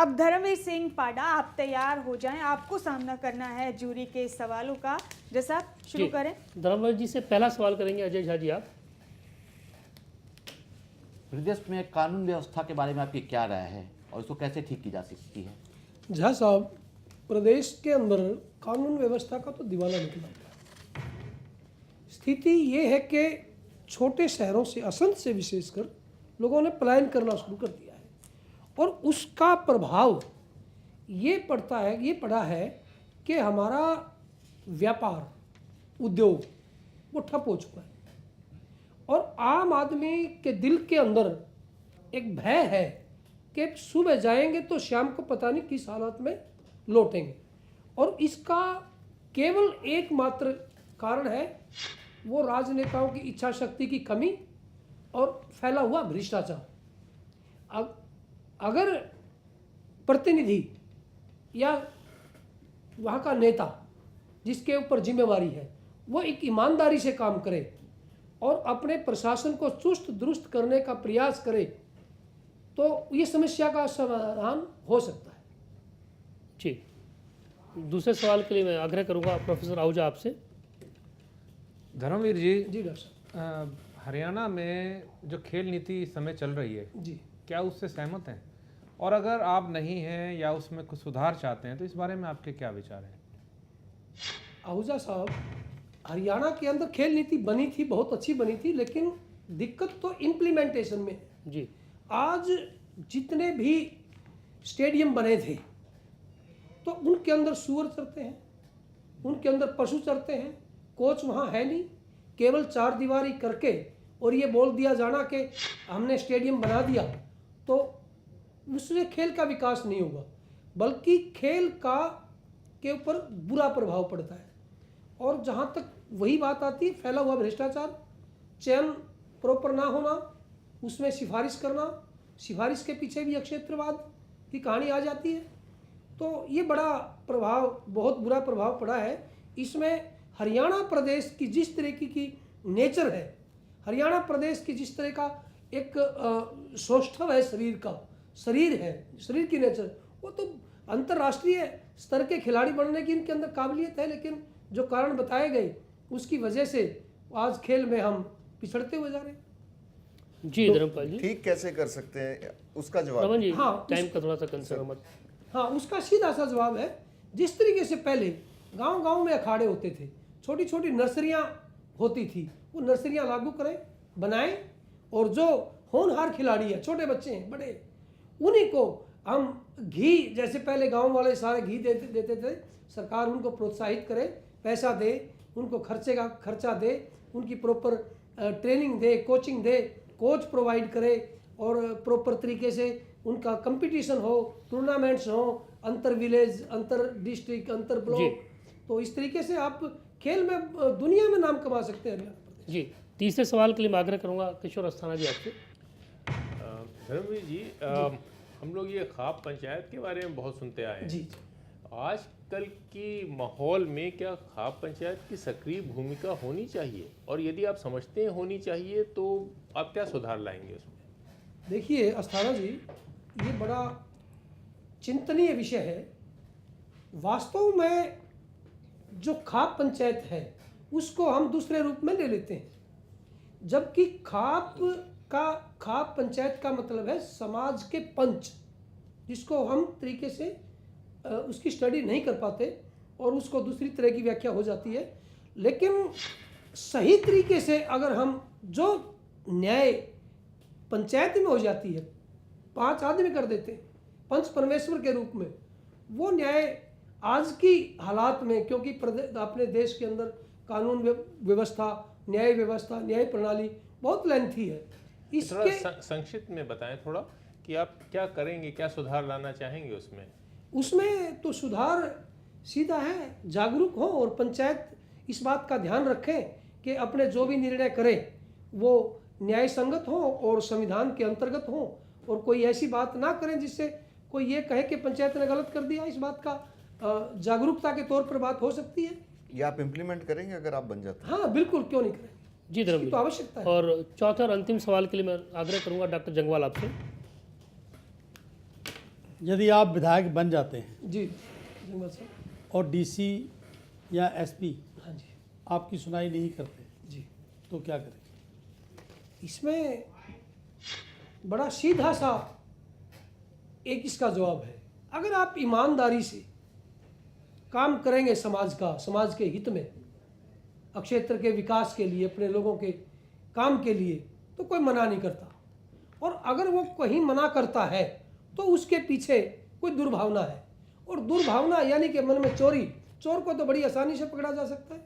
अब धर्मवीर सिंह पाडा, आप तैयार हो जाएं, आपको सामना करना है जूरी के सवालों का। जैसा आप शुरू करें। धर्मवीर जी से पहला सवाल करेंगे अजय झा जी आप। प्रदेश में कानून व्यवस्था के बारे में आपकी क्या राय है और इसको कैसे ठीक की जा सकती है? झा साहब, प्रदेश के अंदर कानून व्यवस्था का तो दीवाना निकला हुआ है। स्थिति ये है कि छोटे शहरों से, असंध से विशेषकर, लोगों ने पलायन करना शुरू कर दिया है और उसका प्रभाव ये पड़ा है कि हमारा व्यापार, उद्योग वो ठप हो चुका है और आम आदमी के दिल के अंदर एक भय है कि सुबह जाएंगे तो शाम को पता नहीं किस हालत में लौटेंगे। और इसका केवल एकमात्र कारण है वो राजनेताओं की इच्छा शक्ति की कमी और फैला हुआ भ्रष्टाचार। अगर प्रतिनिधि या वहाँ का नेता जिसके ऊपर जिम्मेवारी है वो एक ईमानदारी से काम करे और अपने प्रशासन को चुस्त दुरुस्त करने का प्रयास करे तो ये समस्या का समाधान हो सकता है। जी, दूसरे सवाल के लिए मैं आग्रह करूंगा प्रोफेसर आहूजा आपसे। धर्मवीर जी, डॉक्टर साहब। हरियाणा में जो खेल नीति इस समय चल रही है जी, क्या उससे सहमत हैं? और अगर आप नहीं हैं या उसमें कुछ सुधार चाहते हैं तो इस बारे में आपके क्या विचार हैं? आहूजा साहब, हरियाणा के अंदर खेल नीति बनी थी, बहुत अच्छी बनी थी, लेकिन दिक्कत तो इम्प्लीमेंटेशन में है। जी, आज जितने भी स्टेडियम बने थे तो उनके अंदर सूअर चरते हैं, उनके अंदर पशु चरते हैं, कोच वहाँ है नहीं, केवल चार दीवारी करके और ये बोल दिया जाना कि हमने स्टेडियम बना दिया तो उससे खेल का विकास नहीं होगा, बल्कि खेल का के ऊपर बुरा प्रभाव पड़ता है। और जहाँ तक वही बात आती है, फैला हुआ भ्रष्टाचार, चयन प्रॉपर ना होना, उसमें सिफारिश करना, सिफारिश के पीछे भी अक्षेत्रवाद की कहानी आ जाती है, तो ये बड़ा प्रभाव, बहुत बुरा प्रभाव पड़ा है। इसमें हरियाणा प्रदेश की जिस तरीके की नेचर है, हरियाणा प्रदेश की जिस तरह का एक सौष्ठव है, शरीर है, शरीर की नेचर, वो तो अंतर्राष्ट्रीय स्तर के खिलाड़ी बनने की इनके अंदर काबिलियत है, लेकिन जो कारण बताए गए उसकी वजह से आज खेल में हम पिछड़ते हुए जा रहे हैं। जी धर्मपाल जी, ठीक कैसे कर सकते हैं उसका जवाब? रमन जी, हाँ, टाइम का थोड़ा सा कंसर्न मत। हाँ, उसका सीधा सा जवाब है, जिस तरीके से पहले गांव-गांव में अखाड़े होते थे, छोटी छोटी नर्सरियां होती थी, वो नर्सरियां लागू करें, बनाएं और जो होनहार खिलाड़ी है, छोटे बच्चे हैं, बड़े, उन्हीं को हम घी, जैसे पहले गांव वाले सारे घी देते थे, सरकार उनको प्रोत्साहित करे, पैसा दे, उनको खर्चा दे, उनकी प्रॉपर ट्रेनिंग दे, कोचिंग दे, कोच प्रोवाइड करे और प्रॉपर तरीके से उनका कंपटीशन हो, टूर्नामेंट्स हो, अंतर विलेज, अंतर डिस्ट्रिक्ट, अंतर ब्लॉक, तो इस तरीके से आप खेल में दुनिया में नाम कमा सकते हैं हरियाणा प्रदेश। जी, तीसरे सवाल के लिए मैं आग्रह करूंगा किशोर अस्थाना जी आपसे। धर्मवीर जी, हम लोग ये ख्वाब पंचायत के बारे में बहुत सुनते आए हैं। जी, आजकल की माहौल में क्या ख्वाब पंचायत की सक्रिय भूमिका होनी चाहिए, और यदि आप समझते हैं होनी चाहिए तो आप क्या सुधार लाएंगे उसमें? देखिए अस्थाना जी, ये बड़ा चिंतनीय विषय है। वास्तव में जो खाप पंचायत है उसको हम दूसरे रूप में ले लेते हैं, जबकि खाप पंचायत का मतलब है समाज के पंच, जिसको हम तरीके से उसकी स्टडी नहीं कर पाते और उसको दूसरी तरह की व्याख्या हो जाती है। लेकिन सही तरीके से अगर हम, जो न्याय पंचायत में हो जाती है, 5 आदमी कर देते हैं पंच परमेश्वर के रूप में, वो न्याय आज की हालात में, क्योंकि अपने देश के अंदर कानून व्यवस्था, न्याय प्रणाली बहुत लेंथी है, इसके संक्षिप्त में बताएं थोड़ा कि आप क्या करेंगे, क्या सुधार लाना चाहेंगे उसमें तो सुधार सीधा है, जागरूक हो और पंचायत इस बात का ध्यान रखें कि अपने जो भी निर्णय करें वो न्याय संगत हो और संविधान के अंतर्गत हो, और कोई ऐसी बात ना करें जिससे कोई ये कहे कि पंचायत ने गलत कर दिया। इस बात का जागरूकता के तौर पर बात हो सकती है। ये आप इम्प्लीमेंट करेंगे अगर आप बन जाते हैं? हाँ बिल्कुल, क्यों नहीं करेंगे जी धर्मवीर, तो आवश्यकता है। और चौथे और अंतिम सवाल के लिए मैं आग्रह करूंगा डॉक्टर जंगवाल आपसे। यदि आप विधायक बन जाते हैं जी जंगल साहब। और डीसी या एसपी हाँ जी आपकी सुनाई नहीं करते जी। तो क्या करें? इसमें बड़ा सीधा सा एक इसका जवाब है। अगर आप ईमानदारी से काम करेंगे समाज का, समाज के हित में, क्षेत्र के विकास के लिए, अपने लोगों के काम के लिए, तो कोई मना नहीं करता। और अगर वो कहीं मना करता है तो उसके पीछे कोई दुर्भावना है। और दुर्भावना यानी कि मन में चोरी, चोर को तो बड़ी आसानी से पकड़ा जा सकता है।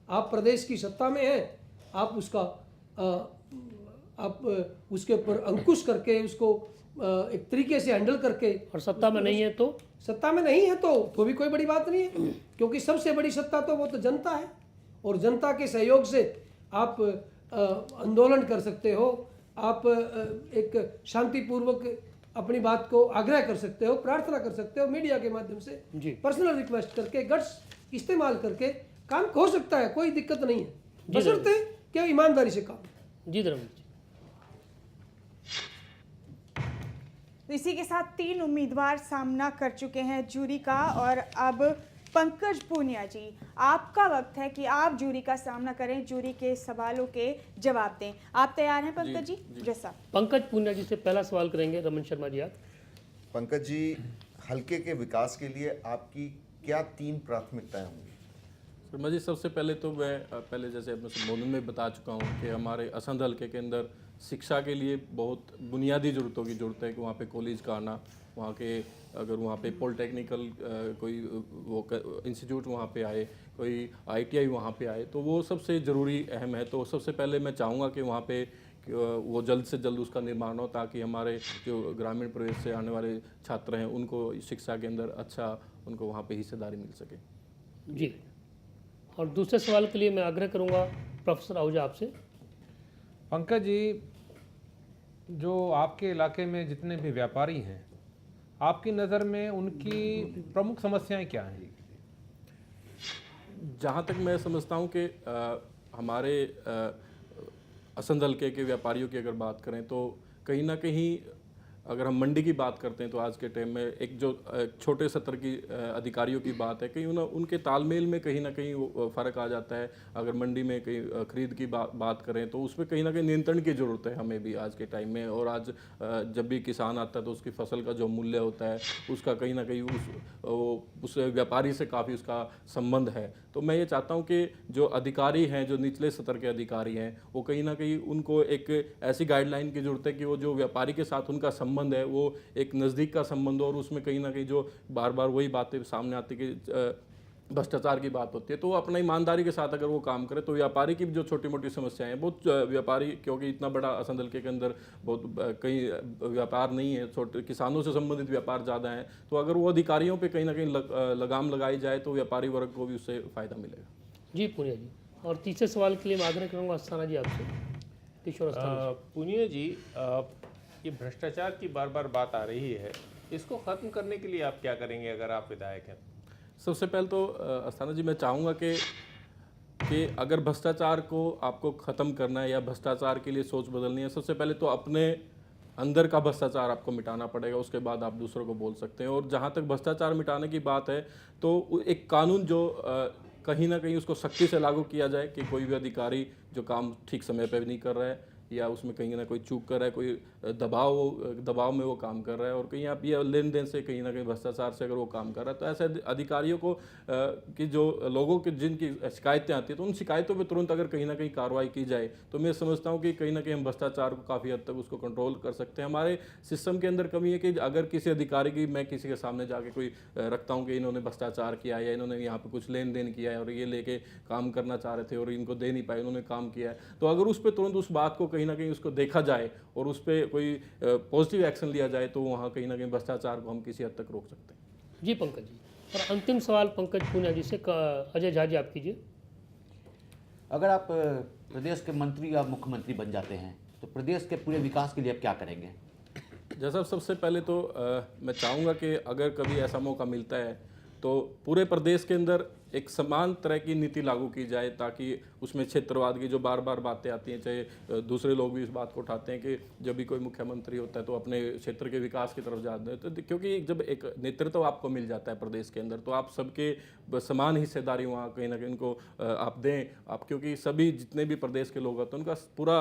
आप प्रदेश की सत्ता में हैं, आप उसका आप उसके ऊपर अंकुश करके उसको एक तरीके से हैंडल करके, और सत्ता में नहीं है तो? सत्ता में नहीं है तो भी कोई बड़ी बात नहीं है, क्योंकि सबसे बड़ी सत्ता तो वो तो जनता है। और जनता के सहयोग से आप आंदोलन कर सकते हो, आप एक शांतिपूर्वक अपनी बात को आग्रह कर सकते हो, प्रार्थना कर सकते हो, मीडिया के माध्यम से जी। पर्सनल रिक्वेस्ट करके, गट्स इस्तेमाल करके काम हो सकता है, कोई दिक्कत नहीं है, जी बशर्ते कि ईमानदारी से काम। जी धर्मेंद्र जी। तो इसी के साथ 3 उम्मीदवार सामना कर चुके हैं जूरी का, और अब पंकज पूनिया जी, आपका वक्त है कि आप जूरी का सामना करें, जूरी के सवालों के जवाब दें। आप तैयार हैं पंकज जी? जैसा पंकज पूनिया जी से पहला सवाल करेंगे रमन शर्मा जी। आप पंकज जी, हल्के के विकास के लिए आपकी क्या 3 प्राथमिकताएं होंगी? शर्मा जी, सबसे पहले तो मैं पहले जैसे अपने संबोधन में बता चुका हूँ कि हमारे असंध हल्के के अंदर शिक्षा के लिए बहुत बुनियादी ज़रूरतों की ज़रूरत है कि वहाँ पे कॉलेज का आना, वहाँ के अगर वहाँ पे पॉलिटेक्निकल कोई वो इंस्टीट्यूट वहाँ पे आए, कोई ITI वहाँ पे आए, तो वो सबसे ज़रूरी अहम है। तो सबसे पहले मैं चाहूँगा कि वहाँ पे वो जल्द से जल्द उसका निर्माण हो, ताकि हमारे जो ग्रामीण प्रदेश से आने वाले छात्र हैं उनको शिक्षा के अंदर अच्छा उनको वहाँ पे हिस्सेदारी मिल सके। जी। और दूसरे सवाल के लिए मैं आग्रह करूँगा प्रोफेसर आहूजा आपसे। पंकज जी, जो आपके इलाके में जितने भी व्यापारी हैं, आपकी नज़र में उनकी प्रमुख समस्याएं क्या हैं? जहाँ तक मैं समझता हूँ कि हमारे असंध हल्के के व्यापारियों की अगर बात करें तो कहीं ना कहीं अगर हम मंडी की बात करते हैं तो आज के टाइम में एक जो छोटे स्तर की अधिकारियों की बात है, कहीं उनके तालमेल में कहीं ना कहीं वो फ़र्क आ जाता है। अगर मंडी में कहीं खरीद की बात करें तो उसमें कहीं ना कहीं नियंत्रण की ज़रूरत है हमें भी आज के टाइम में। और आज जब भी किसान आता है तो उसकी फसल का जो मूल्य होता है उसका कहीं ना कहीं उस व्यापारी से काफ़ी उसका संबंध है। तो मैं ये चाहता हूँ कि जो अधिकारी हैं, जो निचले स्तर के अधिकारी हैं, वो कहीं ना कहीं उनको एक ऐसी गाइडलाइन की ज़रूरत है कि वो जो व्यापारी के साथ उनका संबंध है वो एक नज़दीक का संबंध हो, और उसमें कहीं ना कहीं जो बार बार वही बातें सामने आती कि भ्रष्टाचार की बात होती है, तो वो अपना ईमानदारी के साथ अगर वो काम करे तो व्यापारी की जो छोटी मोटी समस्याएं हैं, बहुत व्यापारी क्योंकि इतना बड़ा असंध हल्के के अंदर बहुत कई व्यापार नहीं है, छोटे किसानों से संबंधित व्यापार ज़्यादा हैं, तो अगर वो अधिकारियों पे कहीं ना कहीं लगाम लगाई जाए तो व्यापारी वर्ग को भी उससे फ़ायदा मिलेगा। जी पूनिया जी। और तीसरे सवाल के लिए मैं आग्रह करूँगा अस्थाना जी आपसे, किशोर अस्थाना जी। पूनिया जी, ये भ्रष्टाचार की बार बार बात आ रही है, इसको ख़त्म करने के लिए आप क्या करेंगे अगर आप विधायक हैं? सबसे पहले तो अस्थाना जी, मैं चाहूँगा कि अगर भ्रष्टाचार को आपको ख़त्म करना है या भ्रष्टाचार के लिए सोच बदलनी है, सबसे पहले तो अपने अंदर का भ्रष्टाचार आपको मिटाना पड़ेगा, उसके बाद आप दूसरों को बोल सकते हैं। और जहाँ तक भ्रष्टाचार मिटाने की बात है तो एक कानून जो कहीं ना कहीं उसको सख्ती से लागू किया जाए कि कोई भी अधिकारी जो काम ठीक समय पर नहीं कर रहा है या उसमें कहीं ना कोई चूक कर रहा है, कोई दबाव में वो काम कर रहा है और कहीं आप ये लेन देन से कहीं ना कहीं भ्रष्टाचार से अगर वो काम कर रहा है, तो ऐसे अधिकारियों को कि जो लोगों की जिनकी शिकायतें आती हैं तो उन शिकायतों पे तुरंत अगर कहीं ना कहीं कार्रवाई की जाए तो मैं समझता हूँ कि कहीं ना कहीं हम भ्रष्टाचार को काफ़ी हद तक उसको कंट्रोल कर सकते हैं। हमारे सिस्टम के अंदर कमी है कि अगर किसी अधिकारी की मैं किसी के सामने जाके कोई रखता हूँ कि इन्होंने भ्रष्टाचार किया है या इन्होंने यहाँ पर कुछ लेन देन किया है और ये लेके काम करना चाह रहे थे और इनको दे नहीं पाए, इन्होंने काम किया है, तो अगर उस पर तुरंत उस बात को कहीं ना कहीं उसको देखा जाए और उस पर कोई पॉजिटिव एक्शन लिया जाए तो वहाँ कहीं ना कहीं भ्रष्टाचार को हम किसी हद तक रोक सकते हैं। जी पंकज जी। और अंतिम सवाल पंकज पूनिया जी से, अजय झा जी आप कीजिए। अगर आप प्रदेश के मंत्री या मुख्यमंत्री बन जाते हैं तो प्रदेश के पूरे विकास के लिए आप क्या करेंगे? जैसा सबसे पहले तो मैं चाहूँगा कि अगर कभी ऐसा मौका मिलता है तो पूरे प्रदेश के अंदर एक समान तरह की नीति लागू की जाए, ताकि उसमें क्षेत्रवाद की जो बार बार बातें आती हैं, चाहे दूसरे लोग भी इस बात को उठाते हैं कि जब भी कोई मुख्यमंत्री होता है तो अपने क्षेत्र के विकास की तरफ जाते हैं, तो क्योंकि जब एक नेतृत्व आपको मिल जाता है प्रदेश के अंदर, तो आप सबके समान हिस्सेदारी वहाँ कहीं ना कहीं उनको आप दें, आप क्योंकि सभी जितने भी प्रदेश के लोग होते हैं उनका पूरा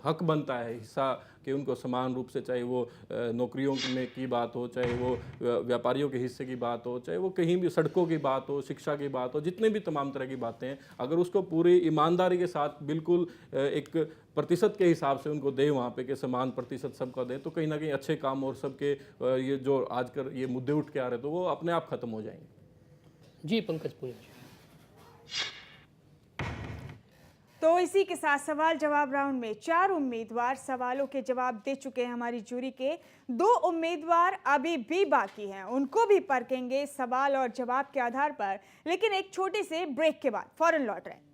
हक बनता है हिस्सा कि उनको समान रूप से, चाहे वो नौकरियों में की बात हो, चाहे वो व्यापारियों के हिस्से की बात हो, चाहे वो कहीं भी सड़कों की बात हो, शिक्षा की बात हो, जितने भी तमाम तरह की बातें हैं, अगर उसको पूरी ईमानदारी के साथ बिल्कुल एक प्रतिशत के हिसाब से उनको दें वहाँ पे कि समान प्रतिशत सबका दें, तो कहीं ना कहीं अच्छे काम और सबके ये जो आजकल ये मुद्दे उठ के आ रहे तो वो अपने आप खत्म हो जाएंगे। जी पंकज पुनिया जी। तो इसी के साथ सवाल जवाब राउंड में 4 उम्मीदवार सवालों के जवाब दे चुके हैं। हमारी जूरी के 2 उम्मीदवार अभी भी बाकी हैं, उनको भी परखेंगे सवाल और जवाब के आधार पर, लेकिन एक छोटे से ब्रेक के बाद फौरन लौट रहे हैं।